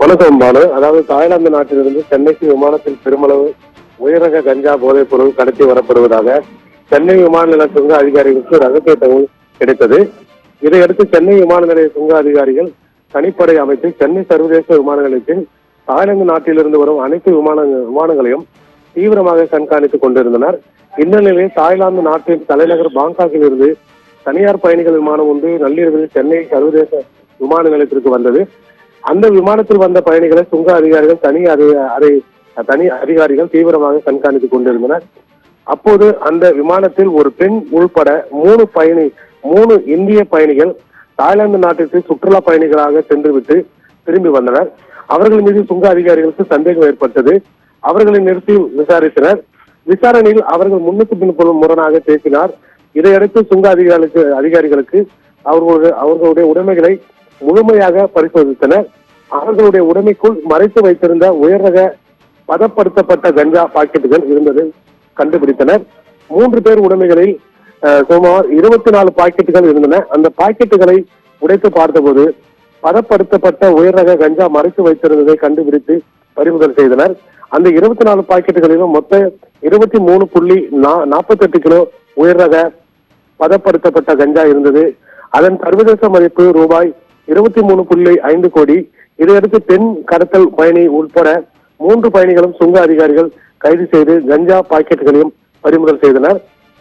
வணக்கம் பானு. அதாவது தாய்லாந்து நாட்டிலிருந்து சென்னைக்கு விமானத்தில் பெருமளவு உயரக கஞ்சா போதைப் பொருள் கடத்தி வரப்படுவதாக சென்னை விமான நிலைய சுங்க அதிகாரிகளுக்கு ரகசிய தகவல் கிடைத்தது. இதையடுத்து சென்னை விமான நிலைய சுங்க அதிகாரிகள் தனிப்படை அமைத்து சென்னை சர்வதேச விமான நிலையத்தில் தாய்லாந்து நாட்டிலிருந்து வரும் அனைத்து விமானங்களையும் தீவிரமாக கண்காணித்துக் கொண்டிருந்தனர். இந்நிலையில் தாய்லாந்து நாட்டின் தலைநகர் பாங்காக்கில் இருந்து தனியார் பயணிகள் விமானம் ஒன்று நள்ளிரவில் சென்னை சர்வதேச விமான நிலையத்திற்கு வந்தது. அந்த விமானத்தில் வந்த பயணிகளை சுங்க அதிகாரிகள் தனி அதிகாரிகள் தீவிரமாக கண்காணித்துக் கொண்டிருந்தனர். அப்போது அந்த விமானத்தில் ஒரு பெண் உள்பட மூணு இந்திய பயணிகள் தாய்லாந்து நாட்டிற்கு சுற்றுலா பயணிகளாக சென்றுவிட்டு திரும்பி வந்தனர். அவர்கள் மீது சுங்க அதிகாரிகளுக்கு சந்தேகம் ஏற்பட்டது. அவர்களை நிறுத்தி விசாரித்தனர். விசாரணையில் அவர்கள் முன்னுக்கு பின் முரணாக பேசினார். இதையடுத்து சுங்க அதிகாரிகளுக்கு அவர்களுடைய உடைமைகளை முழுமையாக பரிசோதித்தனர். அவர்களுடைய உடைமைக்குள் மறைத்து வைத்திருந்த உயர்ரக பதப்படுத்தப்பட்ட கஞ்சா பாக்கெட்டுகள் இருந்ததை கண்டுபிடித்தனர். 3 பேர் உடைமைகளில் சுமார் 24 பாக்கெட்டுகள் இருந்தன. அந்த பாக்கெட்டுகளை உடைத்து பார்த்தபோது பதப்படுத்தப்பட்ட உயர்ரக கஞ்சா மறைத்து வைத்திருந்ததை கண்டுபிடித்து பறிமுதல் செய்தனர். அந்த 24 பாக்கெட்டுகளிலும் மொத்த 23.48 கிலோ உயர்ரக பதப்படுத்தப்பட்ட கஞ்சா இருந்தது. அதன் சர்வதேச மதிப்பு ரூபாய் 23.5 கோடி. இதையடுத்து பெண் கடத்தல் பயணி உட்பட 3 பயணிகளும் சுங்க அதிகாரிகள் கைது செய்து கஞ்சா பாக்கெட்டுகளையும் பறிமுதல் செய்தனர்.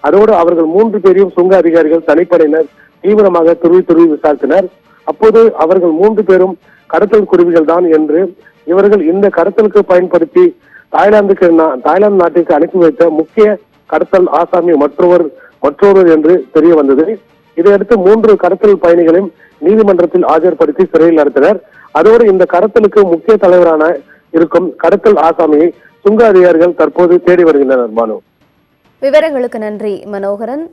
அதோடு அவர்கள் 3 பேரையும் சுங்க அதிகாரிகள் தனிப்படையினர் தீவிரமாக துருவி விசாரித்தனர். அப்போது அவர்கள் 3 பேரும் கடத்தல் குருவிகள் தான் என்று, இவர்கள் இந்த கடத்தலுக்கு பயன்படுத்தி தாய்லாந்து நாட்டிற்கு அனுப்பி வைத்த முக்கிய கடத்தல் ஆசாமி மற்றொரு என்று தெரிய வந்தது. இதையடுத்து 3 கடத்தல் பயணிகளையும் நீதிமன்றத்தில் ஆஜர்படுத்தி சிறையில் அடைத்தனர். அதோடு இந்த கடத்தலுக்கு முக்கிய தலைவரான இருக்கும் கடத்தல் ஆசாமியை சுங்க அதிகாரிகள் தற்போது தேடி வருகின்றனர். பானு, விவரங்களுக்கு நன்றி மனோகரன்.